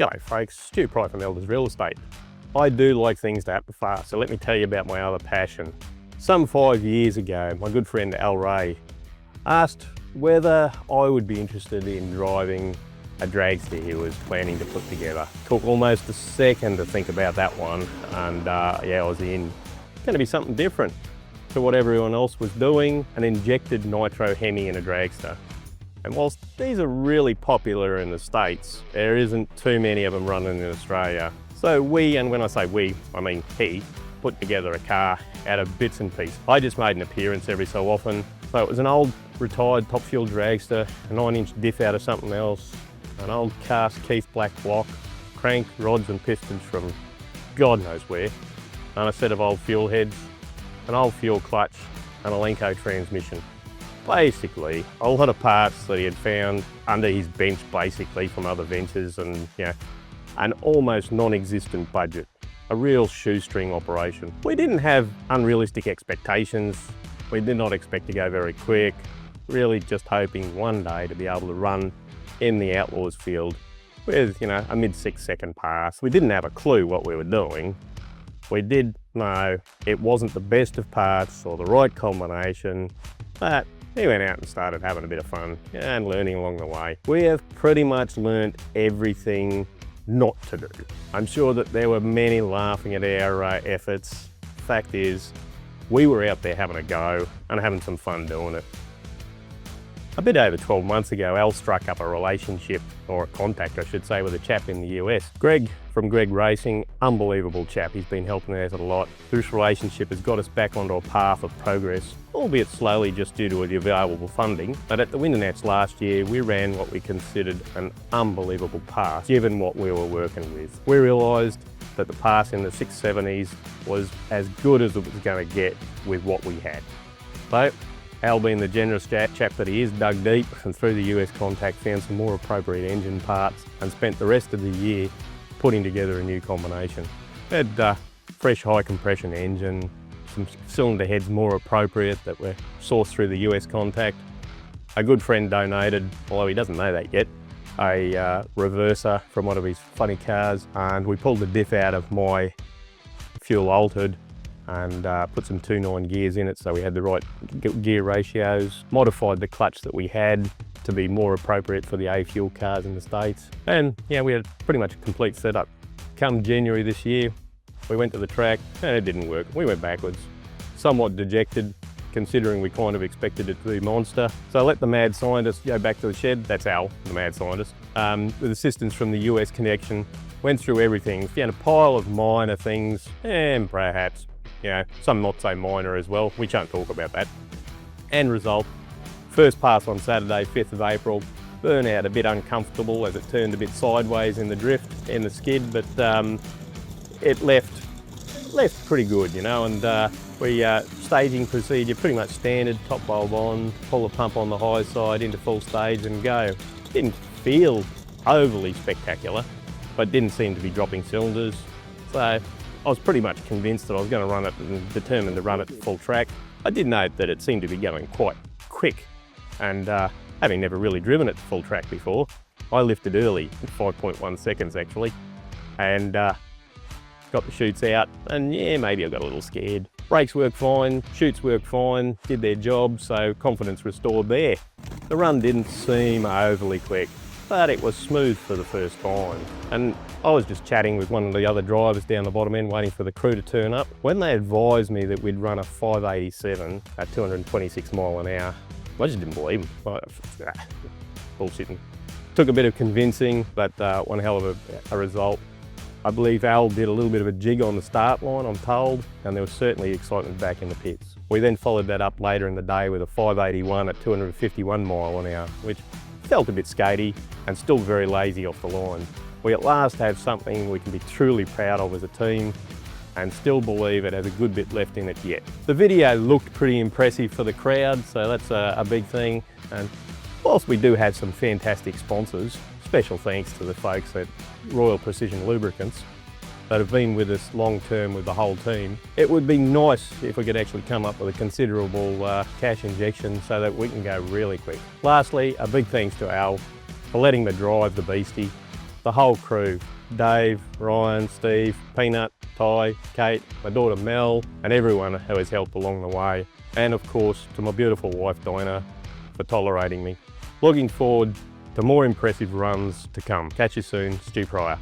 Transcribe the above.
G'day folks, Stu Pry from Elders Real Estate. I do like things to happen fast, so let me tell you about my other passion. Some 5 years ago, my good friend Al Ray asked whether I would be interested in driving a dragster he was planning to put together. Took almost a second to think about that one, and yeah, I was in. It's going to be something different to what everyone else was doing, an injected nitro Hemi in a dragster. And whilst these are really popular in the States, there isn't too many of them running in Australia. So we, and when I say we, I mean he, put together a car out of bits and pieces. I just made an appearance every so often. So it was an old retired top fuel dragster, a 9-inch diff out of something else, an old cast Keith Black block, crank, rods and pistons from God knows where, and a set of old fuel heads, an old fuel clutch, and a Lenco transmission. Basically, a lot of parts that he had found under his bench basically from other ventures, and yeah, an almost non-existent budget. A real shoestring operation. We didn't have unrealistic expectations. We did not expect to go very quick. Really just hoping one day to be able to run in the Outlaws field with, a mid-6 second pass. We didn't have a clue what we were doing. We did know it wasn't the best of parts or the right combination, but he went out and started having a bit of fun and learning along the way. We have pretty much learnt everything not to do. I'm sure that there were many laughing at our efforts. Fact is, we were out there having a go and having some fun doing it. A bit over 12 months ago, Al struck up a relationship, or a contact I should say, with a chap in the US. Greg from Greg Racing, unbelievable chap. He's been helping us out a lot. This relationship has got us back onto a path of progress, albeit slowly just due to the available funding. But at the Winter Nats last year, we ran what we considered an unbelievable pass, given what we were working with. We realised that the pass in the 670s was as good as it was going to get with what we had. So, Al, being the generous chap that he is, dug deep and through the US contact found some more appropriate engine parts and spent the rest of the year putting together a new combination. It had fresh high compression engine, some cylinder heads more appropriate that were sourced through the US contact. A good friend donated, although he doesn't know that yet, a reverser from one of his funny cars, and we pulled the diff out of my fuel altered and put some 2.9 gears in it so we had the right gear ratios, modified the clutch that we had to be more appropriate for the A-fuel cars in the States. And yeah, we had pretty much a complete setup. Come January this year, we went to the track and it didn't work. We went backwards. Somewhat dejected, considering we kind of expected it to be monster. So I let the mad scientist go back to the shed. That's Al, the mad scientist. With assistance from the US connection, went through everything, found a pile of minor things and perhaps some not so minor as well. We shan't talk about that. End result, first pass on Saturday, 5th of April. Burnout a bit uncomfortable as it turned a bit sideways in the drift, in the skid, but it left pretty good, and we staging procedure, pretty much standard, top bulb on, pull the pump on the high side into full stage and go. Didn't feel overly spectacular, but didn't seem to be dropping cylinders. So I was pretty much convinced that I was going to run it and determined to run it full track. I did note that it seemed to be going quite quick, and having never really driven it full track before, I lifted early, 5.1 seconds actually, and got the chutes out, and yeah, maybe I got a little scared. Brakes worked fine, chutes worked fine, did their job, so confidence restored there. The run didn't seem overly quick, but it was smooth for the first time. And I was just chatting with one of the other drivers down the bottom end waiting for the crew to turn up. When they advised me that we'd run a 587 at 226 mile an hour, I just didn't believe them. Bullshitting. Took a bit of convincing, but one hell of a result. I believe Al did a little bit of a jig on the start line, I'm told, and there was certainly excitement back in the pits. We then followed that up later in the day with a 581 at 251 mile an hour, which felt a bit skatey and still very lazy off the line. We at last have something we can be truly proud of as a team and still believe it has a good bit left in it yet. The video looked pretty impressive for the crowd, so that's a big thing. And whilst we do have some fantastic sponsors, special thanks to the folks at Royal Precision Lubricants that have been with us long term with the whole team. It would be nice if we could actually come up with a considerable cash injection so that we can go really quick. Lastly, a big thanks to Al for letting me drive the beastie. the whole crew, Dave, Ryan, Steve, Peanut, Ty, Kate, my daughter Mel, and everyone who has helped along the way. And of course, to my beautiful wife Dinah for tolerating me. Looking forward to more impressive runs to come. Catch you soon, Stu Pryor.